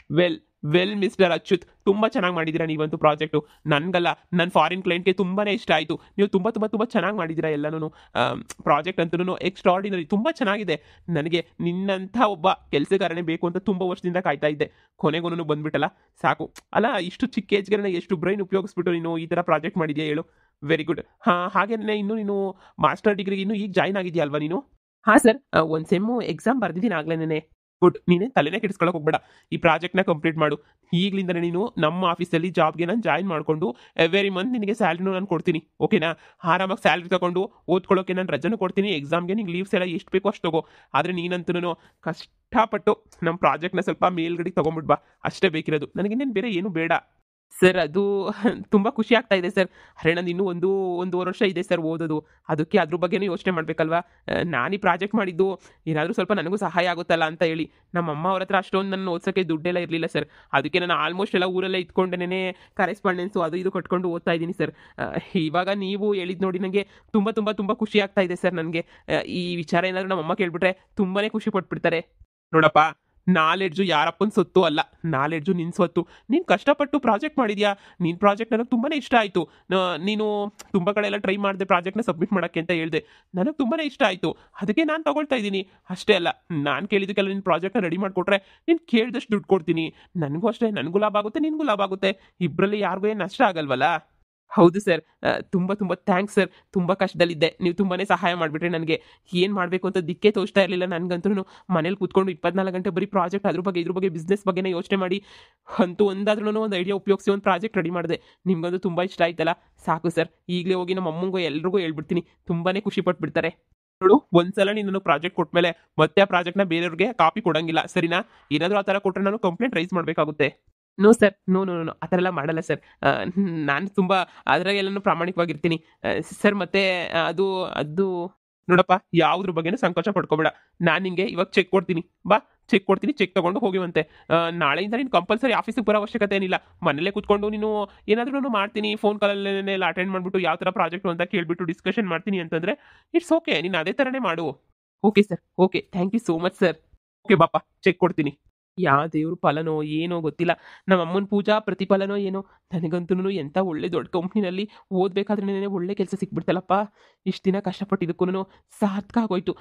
Well well mister Achyuth, ತುಂಬ ಚೆನ್ನಾಗಿ ಮಾಡಿದ್ದೀರಾ ನೀವಂತೂ ಪ್ರಾಜೆಕ್ಟು. ನನಗಲ್ಲ, ನನ್ನ ಫಾರಿನ್ ಕ್ಲೈಂಟ್ಗೆ ತುಂಬಾ ಇಷ್ಟ ಆಯಿತು. ನೀವು ತುಂಬ ತುಂಬ ತುಂಬ ಚೆನ್ನಾಗಿ ಮಾಡಿದ್ದೀರಾ ಎಲ್ಲನೂ. ಪ್ರಾಜೆಕ್ಟ್ ಅಂತೂ ಎಕ್ಸ್ಟ್ರಾರ್ಡಿನರಿ, ತುಂಬ ಚೆನ್ನಾಗಿದೆ. ನನಗೆ ನಿನ್ನಂಥ ಒಬ್ಬ ಕೆಲಸಗಾರನೇ ಬೇಕು ಅಂತ ತುಂಬ ವರ್ಷದಿಂದ ಕಾಯ್ತಾ ಇದ್ದೆ. ಕೊನೆಗೂ ಬಂದ್ಬಿಟ್ಟಲ್ಲ, ಸಾಕು. ಅಲ್ಲ, ಇಷ್ಟು ಚಿಕ್ಕ ಏಜ್ಗೆ ಎಷ್ಟು ಬ್ರೈನ್ ಉಪಯೋಗಿಸ್ಬಿಟ್ಟು ನೀನು ಈ ಥರ ಪ್ರಾಜೆಕ್ಟ್ ಮಾಡಿದ್ಯಾ ಹೇಳು. Very good. ಹಾಗೇನೆ ಇನ್ನು ನೀನು ಮಾಸ್ಟರ್ ಡಿಗ್ರಿಗೆ ಇನ್ನೂ ಈಗ ಜಾಯ್ನ್ ಆಗಿದೆಯಾ ಅಲ್ವಾ ನೀನು? ಹಾಂ ಸರ್, ಒಂದು ಸೆಮ್ಮು ಎಕ್ಸಾಮ್ ಬರ್ದಿದ್ದೀನಿ ಆಗ್ಲೇನೆ. ಗುಡ್. ನೀನೇ ತಲೆನೇ ಕೆಡಿಸ್ಕೊಳಕ್ಕೆ ಹೋಗ್ಬೇಡ, ಈ ಪ್ರಾಜೆಕ್ಟ್ನ ಕಂಪ್ಲೀಟ್ ಮಾಡು. ಈಗಲಿಂದನೇ ನೀನು ನಮ್ಮ ಆಫೀಸಲ್ಲಿ ಜಾಬ್ಗೆ ನಾನು ಜಾಯಿನ್ ಮಾಡಿಕೊಂಡು ಎವ್ರಿ ಮಂತ್ ನಿನಗೆ ಸ್ಯಾಲ್ರಿನೂ ನಾನು ಕೊಡ್ತೀನಿ, ಓಕೆನಾ? ಆರಾಮಾಗಿ ಸ್ಯಾಲ್ರಿ ತೊಗೊಂಡು ಓದ್ಕೊಳ್ಳೋಕೆ ನಾನು ರಜೆನೂ ಕೊಡ್ತೀನಿ. ಎಕ್ಸಾಮ್ಗೆ ನಿಂಗೆ ಲೀವ್ಸ್ ಎಲ್ಲ ಎಷ್ಟು ಬೇಕೋ ಅಷ್ಟು ತಗೋ. ಆದರೆ ನೀನಂತೂ ಕಷ್ಟಪಟ್ಟು ನಮ್ಮ ಪ್ರಾಜೆಕ್ಟ್ನ ಸ್ವಲ್ಪ ಮೇಲ್ಗಡೆಗೆ ತೊಗೊಂಬಿಡ್ಬಾ, ಅಷ್ಟೇ ಬೇಕಿರೋದು. ನನಗಿನ್ನೇನು ಬೇರೆ ಏನೂ ಬೇಡ ಸರ್. ಅದು ತುಂಬ ಖುಷಿ ಆಗ್ತಾ ಇದೆ ಸರ್. ಅರೆ, ನಂದು ಇನ್ನೂ ಒಂದೂವರೆ ವರ್ಷ ಇದೆ ಸರ್ ಓದೋದು. ಅದಕ್ಕೆ ಅದ್ರ ಬಗ್ಗೆನೂ ಯೋಚನೆ ಮಾಡಬೇಕಲ್ವಾ. ನಾನು ಈ ಪ್ರಾಜೆಕ್ಟ್ ಮಾಡಿದ್ದು ಏನಾದರೂ ಸ್ವಲ್ಪ ನನಗೂ ಸಹಾಯ ಆಗುತ್ತಲ್ಲ ಅಂತ ಹೇಳಿ. ನಮ್ಮ ಅಮ್ಮ ಅವ್ರ ಹತ್ರ ಅಷ್ಟೊಂದು ನನ್ನ ಓದ್ಸೋಕ್ಕೆ ದುಡ್ಡೆಲ್ಲ ಇರಲಿಲ್ಲ ಸರ್. ಅದಕ್ಕೆ ನಾನು ಆಲ್ಮೋಸ್ಟ್ ಎಲ್ಲ ಊರಲ್ಲೇ ಇದ್ಕೊಂಡೇ ಕರೆಸ್ಪಾಂಡೆನ್ಸು ಅದು ಇದು ಕಟ್ಕೊಂಡು ಓದ್ತಾ ಇದ್ದೀನಿ ಸರ್. ಇವಾಗ ನೀವು ಹೇಳಿದ್ದು ನೋಡಿ ನನಗೆ ತುಂಬ ತುಂಬ ತುಂಬ ಖುಷಿ ಆಗ್ತಾ ಇದೆ ಸರ್. ನನಗೆ ಈ ವಿಚಾರ ಏನಾದರೂ ನಮ್ಮ ಅಮ್ಮ ಕೇಳಿಬಿಟ್ರೆ ತುಂಬಾ ಖುಷಿ ಪಟ್ಬಿಡ್ತಾರೆ. ನೋಡಪ್ಪ, ನಾಲೆಡ್ಜು ಯಾರಪ್ಪನ ಸೊತ್ತು ಅಲ್ಲ, ನಾಲೆಡ್ಜು ನಿನ್ನ ಸ್ವತ್ತು. ನೀನು ಕಷ್ಟಪಟ್ಟು ಪ್ರಾಜೆಕ್ಟ್ ಮಾಡಿದ್ಯಾ. ನಿನ್ನ ಪ್ರಾಜೆಕ್ಟ್ ನನಗೆ ತುಂಬಾ ಇಷ್ಟ ಆಯಿತು. ನೀನು ತುಂಬ ಕಡೆ ಎಲ್ಲ ಟ್ರೈ ಮಾಡಿದೆ ಪ್ರಾಜೆಕ್ಟ್ನ ಸಬ್ಮಿಟ್ ಮಾಡೋಕ್ಕೆ ಅಂತ ಹೇಳಿದೆ. ನನಗೆ ತುಂಬಾ ಇಷ್ಟ ಆಯಿತು, ಅದಕ್ಕೆ ನಾನು ತಗೊಳ್ತಾ ಇದ್ದೀನಿ. ಅಷ್ಟೇ ಅಲ್ಲ, ನಾನು ಕೇಳಿದ್ದಕ್ಕೆಲ್ಲ ನಿನ್ನ ಪ್ರಾಜೆಕ್ಟ್ನ ರೆಡಿ ಮಾಡಿಕೊಟ್ರೆ ನೀನು ಕೇಳಿದಷ್ಟು ದುಡ್ಡು ಕೊಡ್ತೀನಿ. ನನಗೂ ಅಷ್ಟೇ, ನನಗೂ ಲಾಭ ಆಗುತ್ತೆ, ನಿನಗೂ ಲಾಭ ಆಗುತ್ತೆ. ಇಬ್ಬರಲ್ಲಿ ಯಾರಿಗೂ ಏನು ನಷ್ಟ ಆಗಲ್ವಲ್ಲ. ಹೌದು ಸರ್, ತುಂಬ ತುಂಬ ಥ್ಯಾಂಕ್ಸ್ ಸರ್. ತುಂಬ ಕಷ್ಟದಲ್ಲಿದ್ದೆ, ನೀವು ತುಂಬಾ ಸಹಾಯ ಮಾಡಿಬಿಟ್ರೆ. ನನಗೆ ಏನು ಮಾಡಬೇಕು ಅಂತ ದಿಕ್ಕೇ ತೋಚ್ತಾ ಇರಲಿಲ್ಲ. ನನಗಂತೂ ಮನೇಲಿ ಕೂತ್ಕೊಂಡು 24 ಗಂಟೆ ಬರೀ ಪ್ರಾಜೆಕ್ಟ್ ಇದ್ರ ಬಗ್ಗೆ ಬಿಸ್ನೆಸ್ ಬಗ್ಗೆನೇ ಯೋಚನೆ ಮಾಡಿ ಅಂತೂ ಒಂದಾದ್ರೂ ಒಂದು ಐಡಿಯಾ ಉಪಯೋಗಿಸಿ ಒಂದು ಪ್ರಾಜೆಕ್ಟ್ ರೆಡಿ ಮಾಡಿದೆ. ನಿಮ್ಗಂತೂ ತುಂಬ ಇಷ್ಟ ಆಯ್ತಲ್ಲ, ಸಾಕು ಸರ್. ಈಗಲೇ ಹೋಗಿ ನಮ್ಮ ಅಮ್ಮಂಗೂ ಎಲ್ರಿಗೂ ಹೇಳ್ಬಿಡ್ತೀನಿ, ತುಂಬಾ ಖುಷಿ ಪಟ್ಬಿಡ್ತಾರೆ. ನೋಡು, ಒಂದ್ಸಲ ನೀನು ಪ್ರಾಜೆಕ್ಟ್ ಕೊಟ್ಮೇಲೆ ಮತ್ತೆ ಆ ಪ್ರಾಜೆಕ್ಟ್ನ ಬೇರೆಯವ್ರಿಗೆ ಕಾಪಿ ಕೊಡಂಗಿಲ್ಲ, ಸರಿನಾ? ಏನಾದರೂ ಆ ಥರ ಕೊಟ್ಟರೆ ನಾನು ಕಂಪ್ಲೇಂಟ್ ರೈಸ್ ಮಾಡಬೇಕಾಗುತ್ತೆ. No sir, no no no, ಆ ಥರ ಎಲ್ಲ ಮಾಡಲ್ಲ ಸರ್. ನಾನು ತುಂಬ ಅದರಾಗೆಲ್ಲನೂ ಪ್ರಾಮಾಣಿಕವಾಗಿರ್ತೀನಿ ಸರ್. ಮತ್ತು ಅದು ಅದು ನೋಡಪ್ಪ, ಯಾವುದ್ರ ಬಗ್ಗೆನೂ ಸಂಕೋಚ ಪಡ್ಕೋಬೇಡ. ನಾನು ನಿಂಗೆ ಇವಾಗ ಚೆಕ್ ಕೊಡ್ತೀನಿ, ಬಾ ಚೆಕ್ ಕೊಡ್ತೀನಿ, ಚೆಕ್ ತೊಗೊಂಡು ಹೋಗಿವಂತೆ. ನಾಳೆಯಿಂದ ನೀನು ಕಂಪಲ್ಸರಿ ಆಫೀಸಿಗೆ ಬರೋ ಅವಶ್ಯಕತೆ ಏನಿಲ್ಲ. ಮನೇಲೇ ಕೂತ್ಕೊಂಡು ನೀನು ಏನಾದ್ರೂ ಮಾಡ್ತೀನಿ, ಫೋನ್ ಕಾಲಲ್ಲೆಲ್ಲ ಅಟೆಂಡ್ ಮಾಡಿಬಿಟ್ಟು ಯಾವ ಥರ ಪ್ರಾಜೆಕ್ಟು ಅಂತ ಕೇಳಿಬಿಟ್ಟು ಡಿಸ್ಕಷನ್ ಮಾಡ್ತೀನಿ ಅಂತಂದರೆ ಇಟ್ಸ್ ಓಕೆ. ನೀನು ಅದೇ ಥರನೇ ಮಾಡು. Okay sir, okay, thank you so much sir. Okay ಬಾಪ, ಚೆಕ್ ಕೊಡ್ತೀನಿ. ಯಾವ ದೇವ್ರ ಫಲನೋ ಏನೋ ಗೊತ್ತಿಲ್ಲ, ನಮ್ಮ ಅಮ್ಮನ ಪೂಜಾ ಪ್ರತಿಫಲನೋ ಏನೋ. ನನಗಂತೂ ಎಂಥ ಒಳ್ಳೆ ದೊಡ್ಡ ಕಂಪ್ನಿನಲ್ಲಿ ಓದಬೇಕಾದ್ರೆ ಒಳ್ಳೆ ಕೆಲಸ ಸಿಕ್ಬಿಡ್ತಲ್ಲಪ್ಪ. ಇಷ್ಟು ದಿನ ಕಷ್ಟಪಟ್ಟಿದ್ದಕ್ಕೂ ಸಾರ್ಥಕ ಆಗೋಯ್ತು.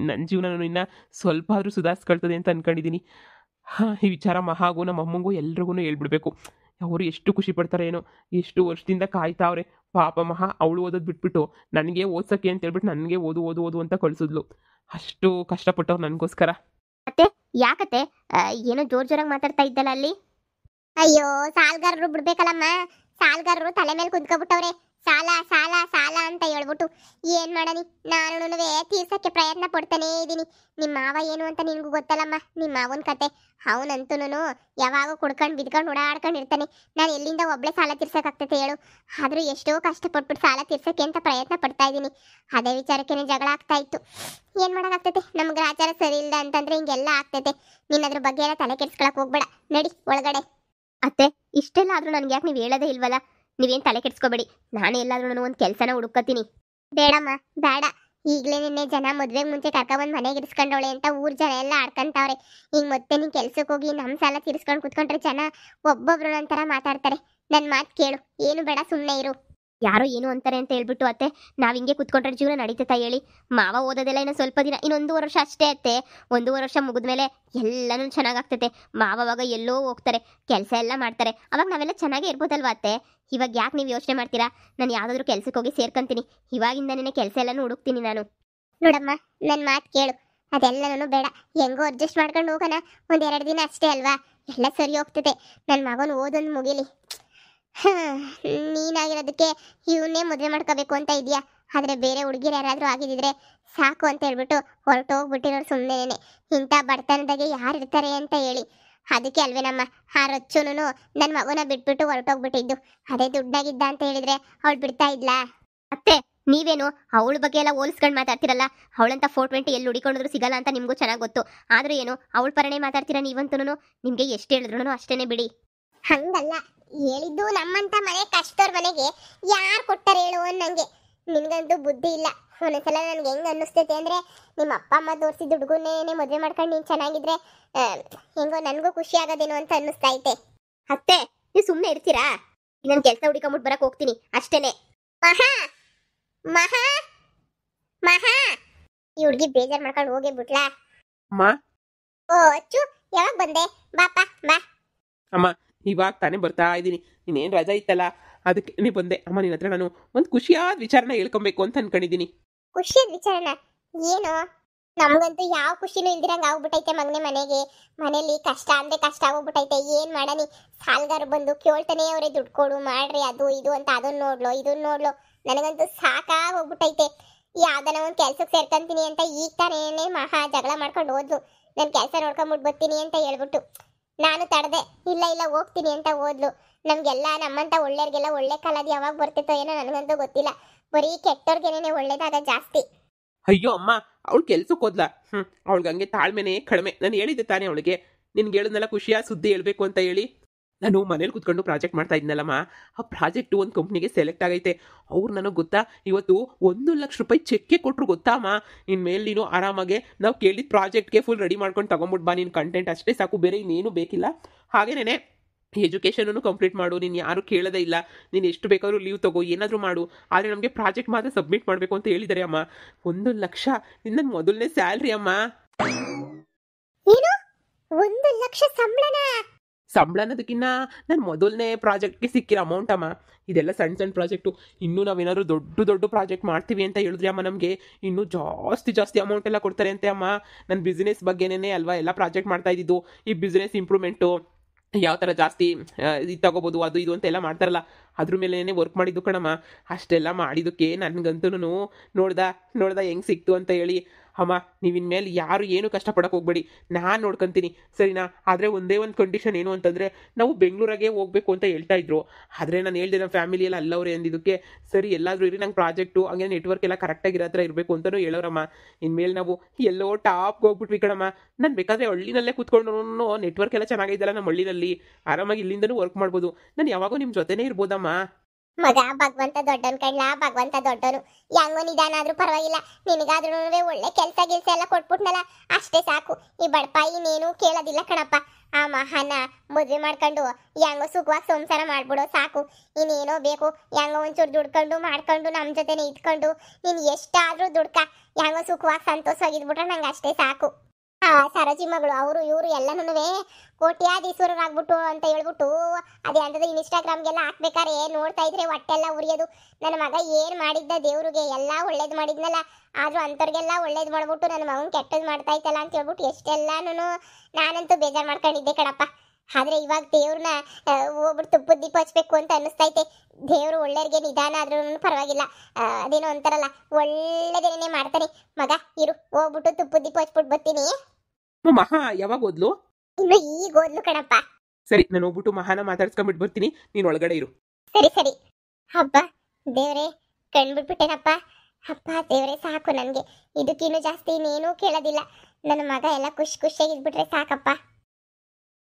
ನನ್ನ ಜೀವನನೂ ಇನ್ನು ಸ್ವಲ್ಪ ಆದರೂ ಸುಧಾರಿಸ್ಕೊಳ್ತದೆ ಅಂತ ಅಂದ್ಕೊಂಡಿದ್ದೀನಿ. ಈ ವಿಚಾರ ಮಹಾಗೂ ನಮ್ಮ ಅಮ್ಮಂಗೂ ಎಲ್ರಿಗೂ ಹೇಳ್ಬಿಡ್ಬೇಕು. ಅವರು ಎಷ್ಟು ಖುಷಿ ಪಡ್ತಾರೆ ಏನೋ. ಎಷ್ಟು ವರ್ಷದಿಂದ ಕಾಯ್ತಾವ್ರೆ ಪಾಪ. ಮಹಾ ಅವಳು ಓದೋದು ಬಿಟ್ಬಿಟ್ಟು ನನಗೆ ಓದ್ಸೋಕ್ಕೆ ಅಂತ ಹೇಳ್ಬಿಟ್ಟು ನನಗೆ ಓದು ಓದು ಓದು ಅಂತ ಕಳಿಸಿದ್ಲು. ಅಷ್ಟು ಕಷ್ಟಪಟ್ಟವ್ರು ನನಗೋಸ್ಕರ. ಮತ್ತೆ ಯಾಕತ್ತೆ ಏನೋ ಜೋರಾಗಿ ಮಾತಾಡ್ತಾ ಇದ್ದಲ್ಲ ಅಲ್ಲಿ? ಅಯ್ಯೋ, ಸಾಲ್ಗಾರರು ಬಿಡ್ಬೇಕಲ್ಲಮ್ಮ. ಸಾಲ್ಗಾರರು ತಲೆ ಮೇಲೆ ಕುಂತ್ಕೊಬಿಟ್ಟವ್ರೆ. ಸಾಲ ಸಾಲ ಸಾಲ ಅಂತ ಹೇಳ್ಬಿಟ್ಟು ಏನ್ ಮಾಡನಿ, ನಾನು ತೀರ್ಸಕ್ಕೆ ಪ್ರಯತ್ನ ಪಡ್ತಾನೇ ಇದ್ದೀನಿ. ನಿಮ್ಮ ಮಾವ ಏನು ಅಂತ ನಿನ್ಗೂ ಗೊತ್ತಲ್ಲಮ್ಮ, ನಿಮ್ಮ ಮಾವನ ಕತೆ. ಅವನಂತೂ ಯಾವಾಗ ಕುಡ್ಕೊಂಡು ಬಿದ್ಕೊಂಡು ಓಡಾಡ್ಕೊಂಡು ಇರ್ತಾನೆ. ನಾನು ಎಲ್ಲಿಂದ ಒಬ್ಳೆ ಸಾಲ ತೀರ್ಸಕ್ಕಾಗ್ತೈತೆ ಹೇಳು? ಆದ್ರೂ ಎಷ್ಟೋ ಕಷ್ಟಪಟ್ಬಿಟ್ಟು ಸಾಲ ತೀರ್ಸಕ್ಕೆ ಅಂತ ಪ್ರಯತ್ನ ಪಡ್ತಾ ಇದ್ದೀನಿ. ಅದೇ ವಿಚಾರಕ್ಕೆ ಜಗಳ ಆಗ್ತಾ ಇತ್ತು. ಏನ್ ಮಾಡೋಕ್ಕಾಗ್ತೈತೆ, ನಮ್ಮ ಗ್ರಾಚಾರ ಸರಿ ಇಲ್ಲ ಅಂತಂದ್ರೆ ಹಿಂಗೆಲ್ಲ ಆಗ್ತೈತೆ. ನೀನ್ ಅದ್ರ ಬಗ್ಗೆ ಎಲ್ಲ ತಲೆ ಕೆಡ್ಸ್ಕೊಳಕ್ ಹೋಗ್ಬೇಡ, ನಡಿ ಒಳಗಡೆ. ಅತ್ತೆ, ಇಷ್ಟೆಲ್ಲ ಆದ್ರೂ ನನ್ಗೆ ಯಾಕೆ ನೀವು ಹೇಳೋದೇ ಇಲ್ವಲ್ಲ? ನೀವೇನು ತಲೆ ಕೆಡ್ಸ್ಕೊಬೇಡಿ, ನಾನೇ ಎಲ್ಲಾದ್ರೂ ನಾನು ಒಂದು ಕೆಲಸನ ಹುಡುಕತ್ತೀನಿ. ಬೇಡಮ್ಮ ಬೇಡ, ಈಗಲೇ ನಿನ್ನೆ ಜನ ಮದುವೆಗೆ ಮುಂಚೆ ಕರ್ಕೊಂಡ್ಬಂದು ಮನೆಗೆ ಇರಿಸ್ಕೊಂಡವಳೆ ಅಂತ ಊರ್ ಜನ ಎಲ್ಲ ಆಡ್ಕೊಂತಾವ್ರೆ. ಈಗ ಮತ್ತೆ ನೀನು ಕೆಲ್ಸಕ್ಕೆ ಹೋಗಿ ನಮ್ಮ ಸಾಲ ತೀರಿಸ್ಕೊಂಡು ಕುತ್ಕೊಂಡ್ರೆ ಜನ ಒಬ್ಬೊಬ್ರು ನಂತರ ಮಾತಾಡ್ತಾರೆ. ನನ್ನ ಮಾತು ಕೇಳು, ಏನು ಬೇಡ, ಸುಮ್ಮನೆ ಇರು. ಯಾರೋ ಏನು ಅಂತಾರೆ ಅಂತ ಹೇಳ್ಬಿಟ್ಟು ಅತ್ತೆ ನಾವು ಹಿಂಗೆ ಕುತ್ಕೊಂಡ್ರೆ ಜೀವನ ನಡೀತೈತಾ ಹೇಳಿ? ಮಾವ ಓದೋದೆಲ್ಲ ಇನ್ನು ಸ್ವಲ್ಪ ದಿನ, ಇನ್ನೊಂದು ವರ್ಷ ಅಷ್ಟೇ ಅತ್ತೆ. 1 ವರ್ಷ ಮುಗಿದ್ಮೇಲೆ ಎಲ್ಲನೂ ಚೆನ್ನಾಗಾಗ್ತೈತೆ. ಮಾವವಾಗ ಎಲ್ಲೋ ಹೋಗ್ತಾರೆ, ಕೆಲಸ ಎಲ್ಲ ಮಾಡ್ತಾರೆ, ಅವಾಗ ನಾವೆಲ್ಲ ಚೆನ್ನಾಗೇ ಇರ್ಬೋದಲ್ವಾ ಅತ್ತೆ? ಇವಾಗ ಯಾಕೆ ನೀವು ಯೋಚನೆ ಮಾಡ್ತೀರಾ? ನಾನು ಯಾವುದಾದ್ರೂ ಕೆಲ್ಸಕ್ಕೆ ಹೋಗಿ ಸೇರ್ಕೊಂತೀನಿ. ಇವಾಗಿಂದನೇ ಕೆಲಸ ಎಲ್ಲನೂ ಹುಡುಕ್ತೀನಿ ನಾನು. ನೋಡಮ್ಮ, ನನ್ನ ಮಾತು ಕೇಳು, ಅದೆಲ್ಲನೂ ಬೇಡ. ಹೆಂಗೋ ಅಡ್ಜಸ್ಟ್ ಮಾಡ್ಕೊಂಡು ಹೋಗೋಣ. 1-2 ದಿನ ಅಷ್ಟೇ ಅಲ್ವಾ, ಎಲ್ಲ ಸರಿ ಹೋಗ್ತದೆ. ನನ್ನ ಮಗನ ಓದೊಂದು ಮುಗಿಲಿ. ನೀನಾಗಿರೋದಕ್ಕೆ ಇವನ್ನೇ ಮದುವೆ ಮಾಡ್ಕೋಬೇಕು ಅಂತ ಇದೆಯಾ? ಆದರೆ ಬೇರೆ ಹುಡುಗಿರು ಯಾರಾದರೂ ಆಗಿದ್ದಿದ್ರೆ ಸಾಕು ಅಂತ ಹೇಳ್ಬಿಟ್ಟು ಹೊರಟೋಗ್ಬಿಟ್ಟಿರೋರು ಸುಮ್ಮನೆ. ಇಂಥ ಬಡತನದಾಗೆ ಯಾರು ಇರ್ತಾರೆ ಅಂತ ಹೇಳಿ. ಅದಕ್ಕೆ ಅಲ್ವೇನಮ್ಮ ಆ ರಚ್ಚುನು ನನ್ನ ಮಗನ ಬಿಟ್ಬಿಟ್ಟು ಹೊರಟೋಗ್ಬಿಟ್ಟಿದ್ದು. ಅದೇ ದುಡ್ಡಾಗಿದ್ದ ಅಂತ ಹೇಳಿದ್ರೆ ಅವಳು ಬಿಡ್ತಾ ಇದ್ಲಾ? ಅತ್ತೆ, ನೀವೇನು ಅವಳ ಬಗ್ಗೆ ಎಲ್ಲ ಹೋಲಿಸ್ಕೊಂಡು ಮಾತಾಡ್ತಿರಲ್ಲ? ಅವಳಂತ 420 ಎಲ್ಲಿ ಹುಡಿಕೊಂಡ್ರು ಸಿಗಲ್ಲ ಅಂತ ನಿಮಗೂ ಚೆನ್ನಾಗಿ ಗೊತ್ತು. ಆದರೂ ಏನು ಅವಳ ಪರನೇ ಮಾತಾಡ್ತೀರಾ ನೀವಂತೂ? ನಿಮಗೆ ಎಷ್ಟು ಹೇಳಿದ್ರು ಅಷ್ಟೇನೆ ಬಿಡಿ. ಹಂಗಲ್ಲ ಹೇಳಿದ್ದು, ನಮ್ಮಂತ ಮನೆ ಕಷ್ಟದವ್ರ ಮನೆಗೆ ಯಾರು ಕೊಟ್ಟಾರೆ ಹೇಳು ಅನ್ನಂಗೆ. ನಿನ್ಗಂತೂ ಬುದ್ಧಿ ಇಲ್ಲ. ಒಂದೊಂದ್ಸಲ ನನ್ಗೆ ಹೆಂಗ್ ಅನ್ನಿಸ್ತೈತೆ ಅಂದ್ರೆ ನಿಮ್ಮ ಅಪ್ಪ ಅಮ್ಮ ತೋರಿಸಿದ ಹುಡುಗನೇ ಮದುವೆ ಮಾಡ್ಕೊಂಡು ನೀನ್ ಚೆನ್ನಾಗಿದ್ರೆ ಹೆಂಗೋ ನನ್ಗೂ ಖುಷಿ ಆಗೋದೇನೋ ಅಂತ ಅನ್ನಿಸ್ತಾ ಐತೆ. ಅತ್ತೆ, ನೀವು ಸುಮ್ಮನೆ ಇರ್ತೀರಾ? ಇನ್ನೊಂದು ಕೆಲಸ ಹುಡುಕೊಂಬಿಟ್ಟು ಬರಕ್ ಹೋಗ್ತೀನಿ ಅಷ್ಟೇನೆ. ಮಹಾ ಮಹಾ ಮಹಾ ಈ ಹುಡುಗಿ ಬೇಜಾರ್ ಮಾಡ್ಕೊಂಡು ಹೋಗೇ ಬಿಟ್ಲಾ? ಅಮ್ಮ. ಓ ಅಚ್ಚು, ಯಾವಾಗ ಬಂದೆ? ಬಾಪ ಬಾ. ಅಮ್ಮ, ಇವಾಗ ತಾನೇ ಬರ್ತಾ ಇದ್ದೀನಿ. ನೀನೇನು ರಜಾ ಇತ್ತಲ್ಲ ಅದಕ್ಕೆ ಬಂದೆ. ಅಮ್ಮ, ನಿನ್ನ ಹತ್ರ ನಾನು ಒಂದು ಖುಷಿಯಾದ ವಿಚಾರನ ಹೇಳ್ಕೊಬೇಕು ಅಂತ ಅನ್ಕೊಂಡಿದ್ದೀನಿ. ಖುಷಿಯಾದ ವಿಚಾರನ? ಏನು? ನಮ್ಗಂತೂ ಯಾವ ಖುಷಿನೂ ಇಲ್ದಿರಂಗ ಆಗ್ಬಿಟ್ಟೈತೆ ಮನೇಲಿ ಕಷ್ಟ ಅಂದ್ರೆ ಕಷ್ಟ ಆಗ್ಬಿಟ್ಟೈತೆ. ಏನ್ ಮಾಡನಿ? ಸಾಲ್ಗಾರು ಬಂದು ಕೇಳ್ತಾನೆ ಅವ್ರೆ, ದುಡ್ಡು ಕೊಡು ಮಾಡ್ರಿ ಅದು ಇದು ಅಂತ, ಅದನ್ನ ನೋಡ್ಲೋ ಇದನ್ನ ನೋಡ್ಲೋ. ನನಗಂತೂ ಸಾಕಾಗಿ ಹೋಗ್ಬಿಟ್ಟೈತೆ. ಯಾವ್ದನ ಒಂದ್ ಕೆಲ್ಸಕ್ಕೆ ಸೇರ್ಕೊಂತೀನಿ ಅಂತ ಈಗ ತಾನೇನೆ ಮಹಾ ಜಗಳ ಮಾಡ್ಕೊಂಡು ಹೋದ್ಲು. ನನ್ ಕೆಲ್ಸ ನೋಡ್ಕೊಂಬಿಟ್ಟು ಬರ್ತೀನಿ ಅಂತ ಹೇಳ್ಬಿಟ್ಟು ನಾನು ತಡದೆ. ಇಲ್ಲ ಹೋಗ್ತೀನಿ ಅಂತ ಹೋದ್ಲು. ನಮ್ಗೆಲ್ಲ ನಮ್ಮಂತ ಒಳ್ಳೆಯವ್ರಿಗೆಲ್ಲ ಒಳ್ಳೆ ಕಾಲದ ಯಾವಾಗ ಬರ್ತಿತ್ತೋ ಏನೋ ನನಗಂತೂ ಗೊತ್ತಿಲ್ಲ. ಬರೀ ಕೆಟ್ಟವ್ರಿಗೇನೆ ಒಳ್ಳೇದಾಗ ಜಾಸ್ತಿ. ಅಯ್ಯೋ ಅಮ್ಮ, ಅವಳು ಕೆಲ್ಸಕ್ಕೆ ಹೋದ್ಲ. ಅವಳಿಗೆ ಹಂಗೆ ತಾಳ್ಮೆನೇ ಕಡಿಮೆ. ನಾನು ಹೇಳಿದ್ದೆ ತಾನೇ ಅವಳಿಗೆ, ನಿನ್ಗೆ ಹೇಳಿದ್ನೆಲ್ಲ ಖುಷಿಯಾದ ಸುದ್ದಿ ಹೇಳ್ಬೇಕು ಅಂತ ಹೇಳಿ. ನಾನು ಮನೇಲಿ ಕೂತ್ಕೊಂಡು ಪ್ರಾಜೆಕ್ಟ್ ಮಾಡ್ತಾ ಇದ್ನಲ್ಲಮ್ಮ, ಆ ಪ್ರಾಜೆಕ್ಟ್ ಒಂದು ಕಂಪ್ನಿಗೆ ಸೆಲೆಕ್ಟ್ ಆಗೈತೆ. ಅವ್ರು ನನಗೆ ಗೊತ್ತಾ, ಇವತ್ತು 1,00,000 ಚೆಕ್ಕೆ ಕೊಟ್ಟರು ಗೊತ್ತಾ ಅಮ್ಮ. ಇನ್ಮೇಲೆ ನೀನು ಆರಾಮಾಗೆ ನಾವು ಕೇಳಿದ ಪ್ರಾಜೆಕ್ಟ್ಗೆ ಫುಲ್ ರೆಡಿ ಮಾಡ್ಕೊಂಡು ತಗೊಂಬಿಟ್ಟು ಬಾ. ನೀನು ಕಂಟೆಂಟ್ ಅಷ್ಟೇ ಸಾಕು, ಬೇರೆ ಇನ್ನೇನು ಬೇಕಿಲ್ಲ. ಹಾಗೇನೇ ಎಜುಕೇಷನನ್ನು ಕಂಪ್ಲೀಟ್ ಮಾಡು. ನೀನು ಯಾರು ಕೇಳೋದೇ ಇಲ್ಲ. ನೀನು ಎಷ್ಟು ಬೇಕಾದ್ರೂ ಲೀವ್ ತಗೋ, ಏನಾದರೂ ಮಾಡು. ಆದರೆ ನಮಗೆ ಪ್ರಾಜೆಕ್ಟ್ ಮಾತ್ರ ಸಬ್ಮಿಟ್ ಮಾಡಬೇಕು ಅಂತ ಹೇಳಿದ್ದಾರೆ ಅಮ್ಮ. 1,00,000 ನನ್ನ ಮೊದಲನೇ ಸ್ಯಾಲ್ರಿ ಅಮ್ಮ. ಏನು 1,00,000 ಸಂಬಳನ? ಸಂಬಳ ಅನ್ನೋದಕ್ಕಿನ್ನ ನನ್ನ ಮೊದಲನೇ ಪ್ರಾಜೆಕ್ಟ್ಗೆ ಸಿಕ್ಕಿರೋ ಅಮೌಂಟ್ ಅಮ್ಮ. ಇದೆಲ್ಲ ಸಣ್ಣ ಪ್ರಾಜೆಕ್ಟು. ಇನ್ನೂ ನಾವೇನಾದ್ರು ದೊಡ್ಡ ಪ್ರಾಜೆಕ್ಟ್ ಮಾಡ್ತೀವಿ ಅಂತ ಹೇಳಿದ್ರೆ ಅಮ್ಮ, ನಮಗೆ ಇನ್ನೂ ಜಾಸ್ತಿ ಅಮೌಂಟ್ ಎಲ್ಲ ಕೊಡ್ತಾರೆ ಅಂತೆ ಅಮ್ಮ. ನನ್ನ ಬಿಸ್ನೆಸ್ ಬಗ್ಗೆನೇ ಅಲ್ವಾ ಎಲ್ಲ ಪ್ರಾಜೆಕ್ಟ್ ಮಾಡ್ತಾ ಇದ್ದಿದ್ದು. ಈ ಬಿಸ್ನೆಸ್ ಇಂಪ್ರೂವ್ಮೆಂಟು ಯಾವ ಥರ ಜಾಸ್ತಿ ಇದು ತಗೋಬೋದು, ಅದು ಇದು ಅಂತೆಲ್ಲ ಮಾಡ್ತಾರಲ್ಲ, ಅದ್ರ ಮೇಲೇ ವರ್ಕ್ ಮಾಡಿದ್ದು ಕಣಮ್ಮ. ಅಷ್ಟೆಲ್ಲ ಮಾಡಿದ್ದಕ್ಕೆ ನನಗಂತೂ ನೋಡ್ದ ಹೆಂಗೆ ಸಿಕ್ತು ಅಂತ ಹೇಳಿ. ಅಮ್ಮ, ನೀವಿನ ಮೇಲೆ ಯಾರು ಏನು ಕಷ್ಟಪಡಕ್ಕೆ ಹೋಗ್ಬೇಡಿ, ನಾನು ನೋಡ್ಕೊತೀನಿ ಸರಿನಾ? ಆದರೆ ಒಂದೇ ಒಂದು ಕಂಡೀಷನ್ ಏನು ಅಂತಂದರೆ, ನಾವು ಬೆಂಗಳೂರಾಗೆ ಹೋಗಬೇಕು ಅಂತ ಹೇಳ್ತಾ ಇದ್ರು. ಆದರೆ ನಾನು ಹೇಳ್ದೆ ನಮ್ಮ ಫ್ಯಾಮಿಲಿಯೆಲ್ಲ ಅಲ್ಲವ್ರೆ ಅಂದಿದ್ದಕ್ಕೆ, ಸರಿ ಎಲ್ಲಾದರೂ ಇರಿ, ನಂಗೆ ಪ್ರಾಜೆಕ್ಟು ಹಂಗೆ ನೆಟ್ವರ್ಕ್ ಎಲ್ಲ ಕರೆಕ್ಟಾಗಿರೋ ಹತ್ರ ಇರಬೇಕು ಅಂತಲೂ ಹೇಳೋರಮ್ಮ. ಇನ್ಮೇಲೆ ನಾವು ಎಲ್ಲೋ ಟಾಪ್ಗೆ ಹೋಗ್ಬಿಟ್ವಿ ಕಣಮ್ಮ. ನಾನು ಬೇಕಾದರೆ ಹಳ್ಳಿನಲ್ಲೇ ಕೂತ್ಕೊಂಡು ನೆಟ್ವರ್ಕ್ ಎಲ್ಲ ಚೆನ್ನಾಗಿದ್ದಲ್ಲ ನಮ್ಮ ಹಳ್ಳಿನಲ್ಲಿ, ಆರಾಮಾಗಿ ಇಲ್ಲಿಂದನೂ ವರ್ಕ್ ಮಾಡ್ಬೋದು. ನಾನು ಯಾವಾಗೂ ನಿಮ್ಮ ಜೊತೆನೇ ಇರ್ಬೋದಮ್ಮ. ಮಗ ಭಗವಂತ ದೊಡ್ಡವನ್ ಕಣ್ಲ, ಭಗವಂತ ದೊಡ್ಡವನು. ಹೆಂಗೋ ನಿಧಾನ ಆದ್ರೂ ಪರವಾಗಿಲ್ಲ, ನಿನಗಾದ್ರೂ ಒಳ್ಳೆ ಕೆಲ್ಸ ಎಲ್ಲ ಕೊಟ್ಬಿಟ್ನಲ್ಲ, ಅಷ್ಟೇ ಸಾಕು. ಈ ಬಡಪಾಯಿ ನೀನು ಕೇಳೋದಿಲ್ಲ ಕಣಪ್ಪ. ಆ ಮಹಾನ ಮದ್ವೆ ಮಾಡ್ಕೊಂಡು ಹೆಂಗೋ ಸುಖವಾಗಿ ಸಂಸಾರ ಮಾಡ್ಬಿಡೋ ಸಾಕು. ಇನ್ನೇನೋ ಬೇಕು, ಹೆಂಗೋ ಒಂಚೂರು ದುಡ್ಕೊಂಡು ಮಾಡ್ಕೊಂಡು ನಮ್ಮ ಜೊತೆನೆ ಇದ್ಕೊಂಡು ನೀನು ಎಷ್ಟಾದ್ರೂ ದುಡ್ಕ ಹೆಂಗೋ ಸುಖವಾಗಿ ಸಂತೋಷವಾಗಿದ್ಬಿಟ್ರೆ ನಂಗೆ ಅಷ್ಟೇ ಸಾಕು. ಸರೋಜಿ ಮಗಳು ಅವರು ಇವರು ಎಲ್ಲನೂ ಕೋಟ್ಯಾಧೀಶ್ವರರಾಗ್ಬಿಟ್ಟು ಅಂತ ಹೇಳ್ಬಿಟ್ಟು ಅದೇ ಅಂತದ ಇನ್ಸ್ಟಾಗ್ರಾಮ್ಗೆಲ್ಲ ಹಾಕ್ಬೇಕಾರೆ ನೋಡ್ತಾ ಇದ್ರೆ ಹೊಟ್ಟೆಲ್ಲ ಉರಿಯೋದು. ನನ್ನ ಮಗ ಏನ್ ಮಾಡಿದ್ದ ದೇವ್ರಿಗೆ ಎಲ್ಲ ಒಳ್ಳೇದು ಮಾಡಿದ್ನಲ್ಲ, ಆದ್ರೂ ಅಂಥವ್ರಿಗೆಲ್ಲ ಒಳ್ಳೇದು ಮಾಡ್ಬಿಟ್ಟು ನನ್ನ ಮಗನ್ ಕೆಟ್ಟದ್ ಮಾಡ್ತಾ ಇತ್ತಲ್ಲ ಅಂತ ಹೇಳ್ಬಿಟ್ಟು ಎಷ್ಟೆಲ್ಲಾನು ನಾನಂತೂ ಬೇಜಾರು ಮಾಡ್ಕೊಂಡಿದ್ದೆ ಕಣಪ್ಪ. ಆದ್ರೆ ಇವಾಗ ದೇವ್ರನ್ನ ಹೋಗ್ಬಿಟ್ಟು ತುಪ್ಪದ ದೀಪ ಹಚ್ಬೇಕು ಅಂತ ಅನ್ನಿಸ್ತೈತೆ. ದೇವ್ರು ಒಳ್ಳೆಯವ್ರಿಗೆ ನಿಧಾನ ಆದ್ರೂ ಪರವಾಗಿಲ್ಲ, ಅದೇನೋ ಅಂತಾರಲ್ಲ, ಒಳ್ಳೇದೇನೇ ಮಾಡ್ತಾನೆ. ಮಗ ಇರು, ಹೋಗ್ಬಿಟ್ಟು ತುಪ್ಪದ ದೀಪ ಹಚ್ಬಿಟ್ಟು ಬರ್ತೀನಿ. ಮಹಾ ಯಾವಾಗ ಹೋದ್ಲು? ಇನ್ನು ಈಗ ಹೋದ್ಲು ಕಣಪ್ಪ. ಸರಿ, ನಾನು ಹೋಗ್ಬಿಟ್ಟು ಮಹಾನ ಮಾತಾಡ್ಸ್ಕೊಂಡ್ಬಿಟ್ಟು ಬರ್ತೀನಿ, ನೀನು ಒಳಗಡೆ ಇರು. ಸರಿ. ಹಬ್ಬ ದೇವ್ರೆ, ಕಣ್ಬಿಟ್ಬಿಟ್ಟೇನಪ್ಪ. ಅಪ್ಪ ದೇವ್ರೆ ಸಾಕು, ನನ್ಗೆ ಇದಕ್ಕಿನ್ನೂ ಜಾಸ್ತಿ ಇನ್ನೇನೂ ಕೇಳೋದಿಲ್ಲ. ನನ್ನ ಮಗ ಎಲ್ಲ ಖುಷಿಯಾಗಿದ್ಬಿಟ್ರೆ ಸಾಕಪ್ಪ.